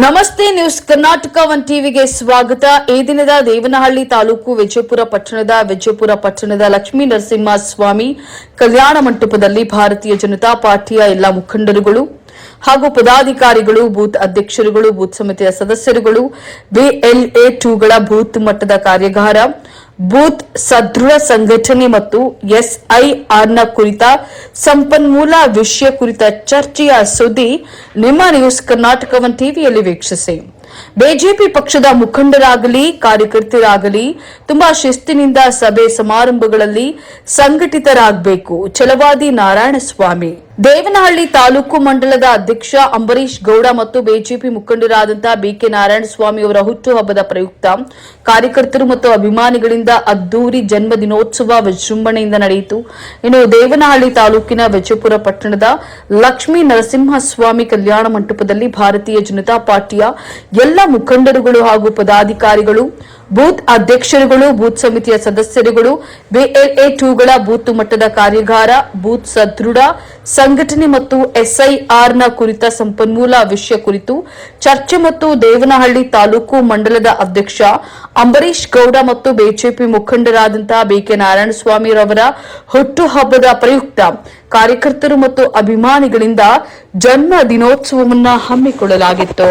ನಮಸ್ತೆ news Karnataka one ಟಿವಿಗೆ ಸ್ವಾಗತ. ಈ ದಿನದ ದೇವನಹಳ್ಳಿ ತಾಲೂಕು ವಿಜಯಪುರ ಪಟ್ಟಣದ ಲಕ್ಷ್ಮೀ ನರಸಿಂಹಸ್ವಾಮಿ ಕಲ್ಯಾಣ ಮಂಟಪದಲ್ಲಿ ಭಾರತೀಯ ಜನತಾ ಪಾರ್ಟಿಯ ಎಲ್ಲ ಮುಖಂಡರುಗಳು ಹಾಗೂ ಪದಾಧಿಕಾರಿಗಳು, ಬೂತ್ ಅಧ್ಯಕ್ಷರುಗಳು, ಬೂತ್ ಸಮಿತಿಯ ಸದಸ್ಯರುಗಳು, BLA 2ಗಳ ಬೂತ್ ಮಟ್ಟದ ಕಾರ್ಯಾಗಾರ, ಬೂತ್ ಸದೃಢ ಸಂಘಟನೆ ಮತ್ತು SIRನ ಕುರಿತ ಸಂಪನ್ಮೂಲ ವಿಷಯ ಕುರಿತ ಚರ್ಚೆಯ ಸುದ್ದಿ ನಿಮ್ಮ ನ್ಯೂಸ್ ಕರ್ನಾಟಕ ಒನ್ ಟಿವಿಯಲ್ಲಿ ವೀಕ್ಷಿಸಿ. ಬಿಜೆಪಿ ಪಕ್ಷದ ಮುಖಂಡರಾಗಲಿ ಕಾರ್ಯಕರ್ತರಾಗಲಿ ತುಂಬಾ ಶಿಸ್ತಿನಿಂದ ಸಭೆ ಸಮಾರಂಭಗಳಲ್ಲಿ ಸಂಘಟಿತರಾಗಬೇಕು. ಛಲವಾದಿ ನಾರಾಯಣಸ್ವಾಮಿ. ದೇವನಹಳ್ಳಿ ತಾಲೂಕು ಮಂಡಲದ ಅಧ್ಯಕ್ಷ ಅಂಬರೀಶ್ ಗೌಡ ಮತ್ತು ಬಿಜೆಪಿ ಮುಖಂಡರಾದಂತಹ BK ನಾರಾಯಣಸ್ವಾಮಿ ಅವರ ಹುಟ್ಟುಹಬ್ಬದ ಪ್ರಯುಕ್ತ ಕಾರ್ಯಕರ್ತರು ಮತ್ತು ಅಭಿಮಾನಿಗಳಿಂದ ಅದ್ದೂರಿ ಜನ್ಮ ದಿನೋತ್ಸವ ವಿಜೃಂಭಣೆಯಿಂದ ನಡೆಯಿತು. ಇನ್ನು ದೇವನಹಳ್ಳಿ ತಾಲೂಕಿನ ವಿಜಯಪುರ ಪಟ್ಟಣದ ಲಕ್ಷ್ಮೀ ನರಸಿಂಹಸ್ವಾಮಿ ಕಲ್ಯಾಣ ಮಂಟಪದಲ್ಲಿ ಭಾರತೀಯ ಜನತಾ ಪಾರ್ಟಿಯ ಎಲ್ಲ ಮುಖಂಡರುಗಳು ಹಾಗೂ ಪದಾಧಿಕಾರಿಗಳು, ಬೂತ್ ಅಧ್ಯಕ್ಷರುಗಳು, ಬೂತ್ ಸಮಿತಿಯ ಸದಸ್ಯರುಗಳು, BLA 2ಗಳ ಬೂತ್ ಮಟ್ಟದ ಕಾರ್ಯಾಗಾರ, ಬೂತ್ ಸದೃಢ ಸಂಘಟನೆ ಮತ್ತು SIRನ ಕುರಿತ ಸಂಪನ್ಮೂಲ ವಿಷಯ ಕುರಿತು ಚರ್ಚೆ ಮತ್ತು ದೇವನಹಳ್ಳಿ ತಾಲೂಕು ಮಂಡಲದ ಅಧ್ಯಕ್ಷ ಅಂಬರೀಶ್ ಗೌಡ ಮತ್ತು ಬಿಜೆಪಿ ಮುಖಂಡರಾದಂತಹ BK ನಾರಾಯಣಸ್ವಾಮಿ ರವರ ಹುಟ್ಟುಹಬ್ಬದ ಪ್ರಯುಕ್ತ ಕಾರ್ಯಕರ್ತರು ಮತ್ತು ಅಭಿಮಾನಿಗಳಿಂದ ಜನ್ಮ ದಿನೋತ್ಸವವನ್ನು ಹಮ್ಮಿಕೊಳ್ಳಲಾಗಿತ್ತು.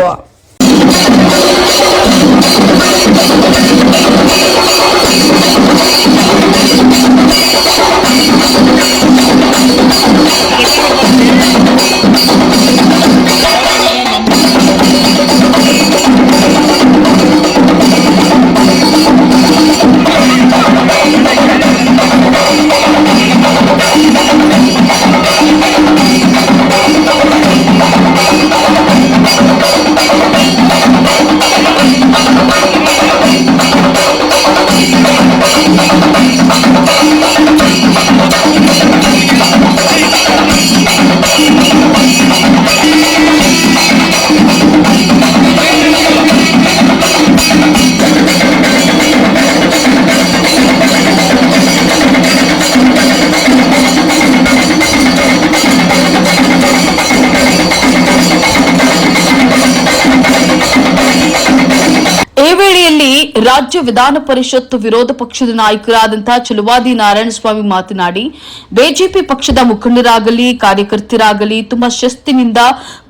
ರಾಜ್ಯ ವಿಧಾನ ಪರಿಷತ್ ವಿರೋಧ ಪಕ್ಷದ ನಾಯಕರಾದಂತಹ ಛಲವಾದಿ ನಾರಾಯಣಸ್ವಾಮಿ ಮಾತನಾಡಿ, ಬಿಜೆಪಿ ಪಕ್ಷದ ಮುಖಂಡರಾಗಲಿ ಕಾರ್ಯಕರ್ತರಾಗಲಿ ತುಂಬಾ ಶಿಸ್ತಿನಿಂದ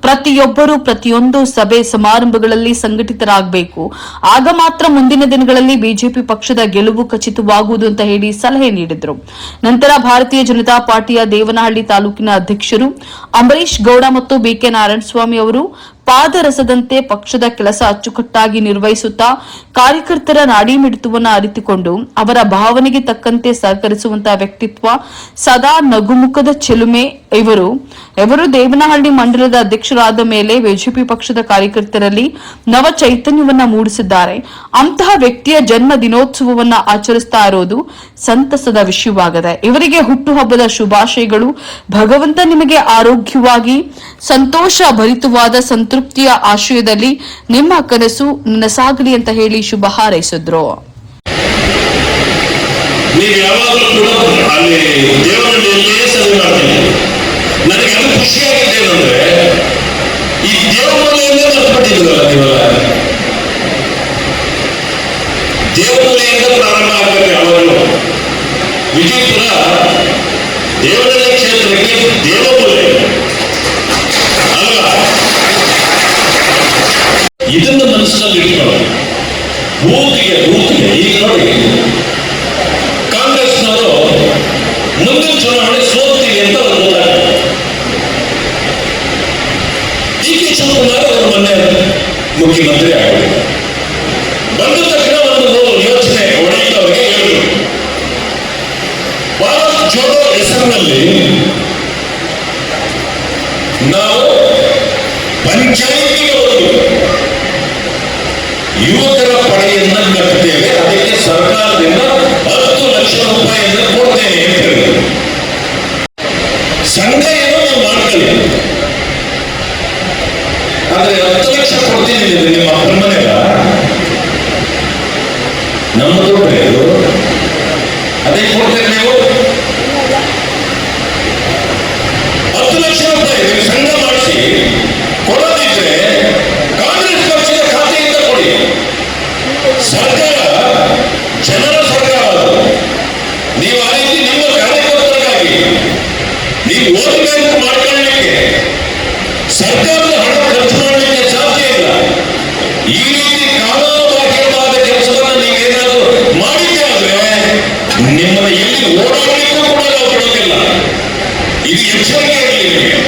ಪ್ರತಿಯೊಬ್ಬರು ಪ್ರತಿಯೊಂದು ಸಭೆ ಸಮಾರಂಭಗಳಲ್ಲಿ ಸಂಘಟಿತರಾಗಬೇಕು. ಆಗ ಮಾತ್ರ ಮುಂದಿನ ದಿನಗಳಲ್ಲಿ ಬಿಜೆಪಿ ಪಕ್ಷದ ಗೆಲುವು ಖಚಿತವಾಗುವುದು ಅಂತ ಹೇಳಿ ಸಲಹೆ ನೀಡಿದರು. ನಂತರ ಭಾರತೀಯ ಜನತಾ ಪಾರ್ಟಿಯ ದೇವನಹಳ್ಳಿ ತಾಲೂಕಿನ ಅಧ್ಯಕ್ಷರು ಅಂಬರೀಶ್ ಗೌಡ ಮತ್ತು BK ನಾರಾಯಣಸ್ವಾಮಿ ಅವರು ಪಾದರಸದಂತೆ ಪಕ್ಷದ ಕೆಲಸ ಅಚ್ಚುಕಟ್ಟಾಗಿ ನಿರ್ವಹಿಸುತ್ತಾ ಕಾರ್ಯಕರ್ತರ ನಾಡಿಮಿಡಿತವನ್ನು ಅರಿತುಕೊಂಡು ಅವರ ಭಾವನೆಗೆ ತಕ್ಕಂತೆ ಸಹಕರಿಸುವಂತಹ ವ್ಯಕ್ತಿತ್ವ, ಸದಾ ನಗುಮುಖದ ಚೆಲುಮೆ ಇವರು ದೇವನಹಳ್ಳಿ ಮಂಡಲದ ಅಧ್ಯಕ್ಷರಾದ ಮೇಲೆ ಬಿಜೆಪಿ ಪಕ್ಷದ ಕಾರ್ಯಕರ್ತರಲ್ಲಿ ನವ ಚೈತನ್ಯವನ್ನ ಮೂಡಿಸಿದ್ದಾರೆ. ಅಂತಹ ವ್ಯಕ್ತಿಯ ಜನ್ಮ ದಿನೋತ್ಸವವನ್ನ ಆಚರಿಸ್ತಾ ಇರೋದು ಸಂತಸದ ವಿಷಯವಾಗಿದೆ. ಇವರಿಗೆ ಹುಟ್ಟುಹಬ್ಬದ ಶುಭಾಶಯಗಳು. ಭಗವಂತ ನಿಮಗೆ ಆರೋಗ್ಯವಾಗಿ ಸಂತೋಷ ಭರಿತವಾದ ಸಂತೃಪ್ತಿಯ ಆಶಯದಲ್ಲಿ ನಿಮ್ಮ ಕನಸು ನನಸಾಗಲಿ ಅಂತ ಹೇಳಿ ಶುಭ ಹಾರೈಸಿದ್ರು. ನನಗೆ ಅದು ಖುಷಿಯಾಗಿದೆ ಏನಂದ್ರೆ ಈ ದೇವಮನೆಯಿಂದ ಬರ್ಪಟ್ಟಿದ್ರಲ್ಲ ನೀವೆಲ್ಲ, ದೇವಮನೆಯಿಂದ ಪ್ರಾರಂಭ ಆಗಬೇಕು. ಯಾವಾಗಲೂ ವಿಜಯಪುರ ದೇವನಹಳ್ಳಿ ಕ್ಷೇತ್ರಕ್ಕೆ ದೇವಮೂಲೆ ಅಲ್ವಾ? ಇದನ್ನ ಮನಸ್ಸಿನಲ್ಲಿ ಇಟ್ಕೊಳ್ಳಿ. ಬೂತ್ಗೆ ಈಗ ನೋಡಿ, ಕಾಂಗ್ರೆಸ್ನವರು ಮುಂದಿನ ಚುನಾವಣೆ ಸೋಲ್ತೀವಿ ಅಂತ ಅವರು ಗೊತ್ತಾಗ್ತದೆ. DK ಶಿವಕುಮಾರ್ ಅವರು ಮೊನ್ನೆ ಮುಖ್ಯಮಂತ್ರಿ ಆಗಿದ್ದಾರೆ. ಬಂದ ತಕ್ಷಣ ಒಂದು ಯೋಚನೆ ಒಡೆಯುತ್ತವರಿಗೆ ಹೇಳಿದ್ರು, ಭಾರತ್ ಜೋಡೋ ಹೆಸರಿನಲ್ಲಿ ನಾವು ಪಂಚಾಯಿತಿಗೆ ಹೋಗಿ ಯುವಕರ ಪಡೆಯನ್ನ ಕಟ್ಟುತ್ತೇವೆ, ಅದಕ್ಕೆ ಸರ್ಕಾರದಿಂದ 10 ಲಕ್ಷ ರೂಪಾಯಿಯನ್ನು ಕೊಡ್ತೇನೆ ಅಂತ ಹೇಳಿದ್ರು. ಸಂಘ ಏನೋ ನಾವು ಮಾಡ್ತೀವಿ, ಆದ್ರೆ 10 ಲಕ್ಷ ಕೊಡ್ತೀನಿ ನಿಮ್ಮ ಅಪ್ಪನ ಮನೆಗ ನಮ್ಮ ದುಡ್ಡು ಅದೇ ಕೊಡ್ತೇವೆ. ನೀವು 10 ಲಕ್ಷ ರೂಪಾಯಿ ಸಂಘ ಮಾಡಿಸಿ ಕೊಡೋದಿದ್ರೆ ಕಾಂಗ್ರೆಸ್ ಈ ರೀತಿ ಕಾನೂನುಬಾಹಿರವಾದ ಕೆಲಸವನ್ನು ನೀವೇನಾದರೂ ಮಾಡಿದ್ದೆ ಆದ್ರೆ ನಿಮ್ಮನ್ನ ಎಲ್ಲಿ ಓಡಾಡಲಿಕ್ಕೂ ಕೂಡ ನಾವು ಬಿಡೋದಿಲ್ಲ. ಇದು ಎಚ್ಚರಿಕೆ ಇರಲಿ ನಿಮಗೆ.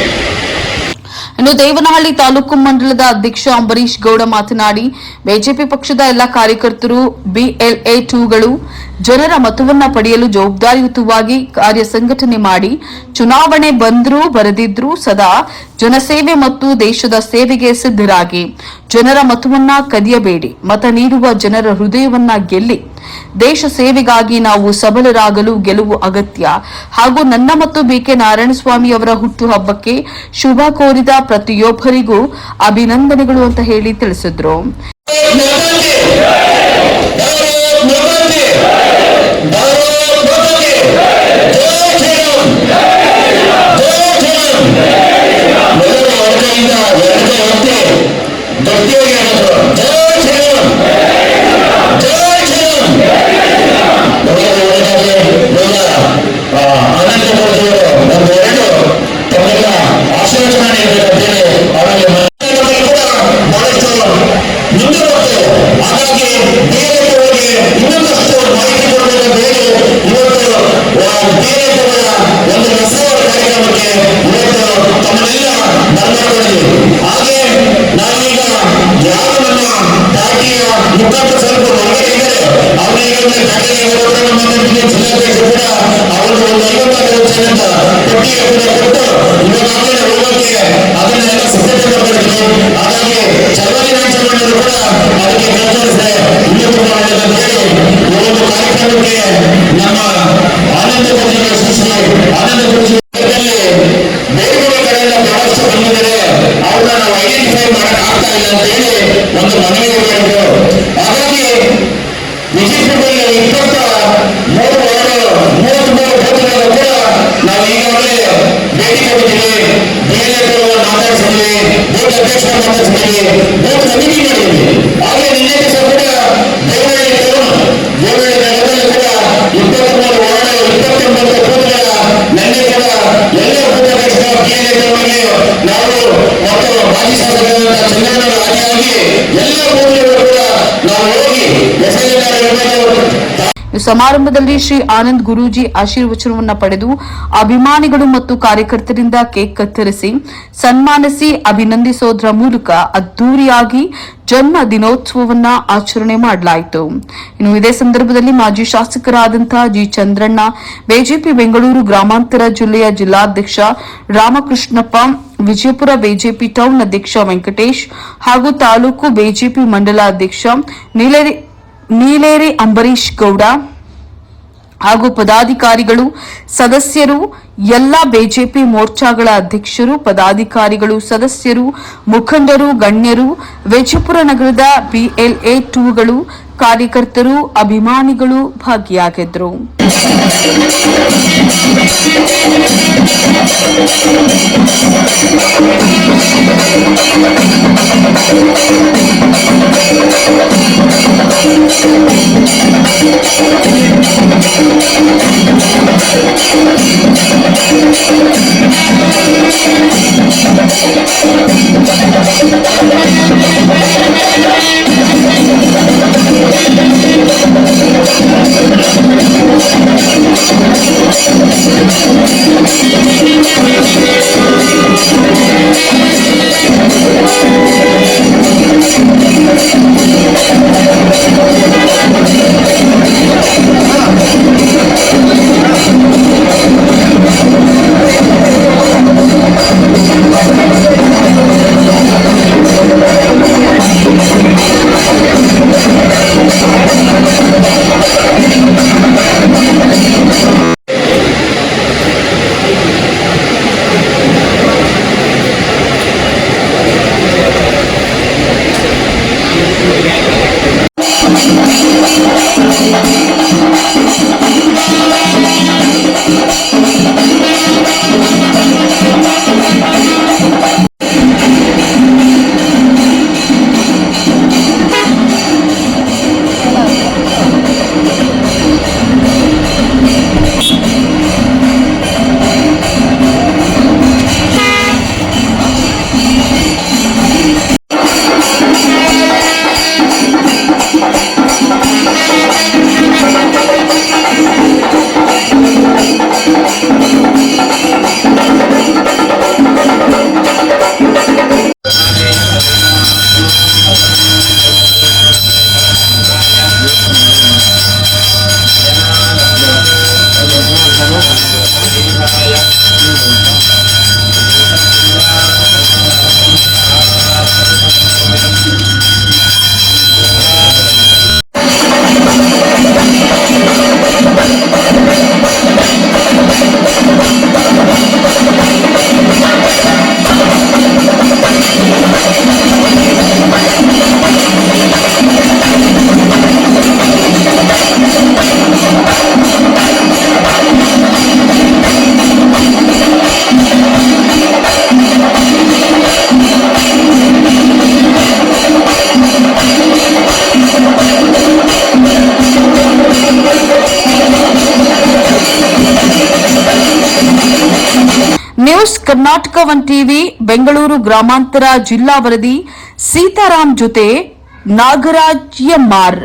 ಇನ್ನು ದೇವನಹಳ್ಳಿ ತಾಲೂಕು ಮಂಡಲದ ಅಧ್ಯಕ್ಷ ಅಂಬರೀಶ್ ಗೌಡ ಮಾತನಾಡಿ, ಬಿಜೆಪಿ ಪಕ್ಷದ ಎಲ್ಲ ಕಾರ್ಯಕರ್ತರು BLA 2ಗಳು ಜನರ ಮತವನ್ನ ಪಡೆಯಲು ಜವಾಬ್ದಾರಿಯುತವಾಗಿ ಕಾರ್ಯ ಸಂಘಟನೆ ಮಾಡಿ ಚುನಾವಣೆ ಬಂದ್ರೂ ಬರದಿದ್ರೂ ಸದಾ ಜನಸೇವೆ ಮತ್ತು ದೇಶದ ಸೇವೆಗೆ ಸಿದ್ಧರಾಗಿ ಜನರ ಮತವನ್ನ ಕದಿಯಬೇಡಿ, ಮತ ನೀಡುವ ಜನರ ಹೃದಯವನ್ನ ಗೆಲ್ಲಿ. ದೇಶ ಸೇವೆಗಾಗಿ ನಾವು ಸಬಲರಾಗಲು ಗೆಲುವು ಅಗತ್ಯ ಹಾಗೂ ನನ್ನ ಮತ್ತು BK ನಾರಾಯಣಸ್ವಾಮಿ ಅವರ ಹುಟ್ಟುಹಬ್ಬಕ್ಕೆ ಶುಭ ಕೋರಿದ ಪ್ರತಿಯೊಬ್ಬರಿಗೂ ಅಭಿನಂದನೆಗಳು ಅಂತ ಹೇಳಿ ತಿಳಿಸಿದ್ರು. ಸಮಾರಂಭದಲ್ಲಿ ಶ್ರೀ ಆನಂದ್ ಗುರೂಜಿ ಆಶೀರ್ವಚನವನ್ನ ಪಡೆದು ಅಭಿಮಾನಿಗಳು ಮತ್ತು ಕಾರ್ಯಕರ್ತರಿಂದ ಕೇಕ್ ಕತ್ತರಿಸಿ ಸನ್ಮಾನಿಸಿ ಅಭಿನಂದಿಸೋದ್ರ ಮೂಲಕ ಅದ್ದೂರಿಯಾಗಿ ಜನ್ಮ ದಿನೋತ್ಸವವನ್ನ ಆಚರಣೆ ಮಾಡಲಾಯಿತು. ಇನ್ನು ಇದೇ ಸಂದರ್ಭದಲ್ಲಿ ಮಾಜಿ ಶಾಸಕರಾದಂತಹ ಜಿ ಚಂದ್ರಣ್ಣ, ಬಿಜೆಪಿ ಬೆಂಗಳೂರು ಗ್ರಾಮಾಂತರ ಜಿಲ್ಲೆಯ ಜಿಲ್ಲಾಧ್ಯಕ್ಷ ರಾಮಕೃಷ್ಣಪ್ಪ, ವಿಜಯಪುರ ಬಿಜೆಪಿ ಟೌನ್ ಅಧ್ಯಕ್ಷ ವೆಂಕಟೇಶ್ ಹಾಗೂ ತಾಲೂಕು ಬಿಜೆಪಿ ಮಂಡಲ ಅಧ್ಯಕ್ಷ ನೀಲೇರಿ ಅಂಬರೀಶ್ ಗೌಡ ಹಾಗೂ ಪದಾಧಿಕಾರಿಗಳು, ಸದಸ್ಯರು, ಎಲ್ಲಾ ಬಿಜೆಪಿ ಮೋರ್ಚಾಗಳ ಅಧ್ಯಕ್ಷರು, ಪದಾಧಿಕಾರಿಗಳು, ಸದಸ್ಯರು, ಮುಖಂಡರು, ಗಣ್ಯರು, ವಿಜಯಪುರ ನಗರದ BLA 2ಗಳು, ಕಾರ್ಯಕರ್ತರು, ಅಭಿಮಾನಿಗಳು ಭಾಗಿಯಾಗಿದ್ದರು. ನ್ಯೂಸ್ ಕರ್ನಾಟಕ 1 ಟಿವಿ ಬೆಂಗಳೂರು ಗ್ರಾಮಾಂತರ ಜಿಲ್ಲಾ ವರದಿ ಸೀತಾರಾಮ್ ಜೊತೆ ನಾಗರಾಜ್ ಎಂ.ಆರ್.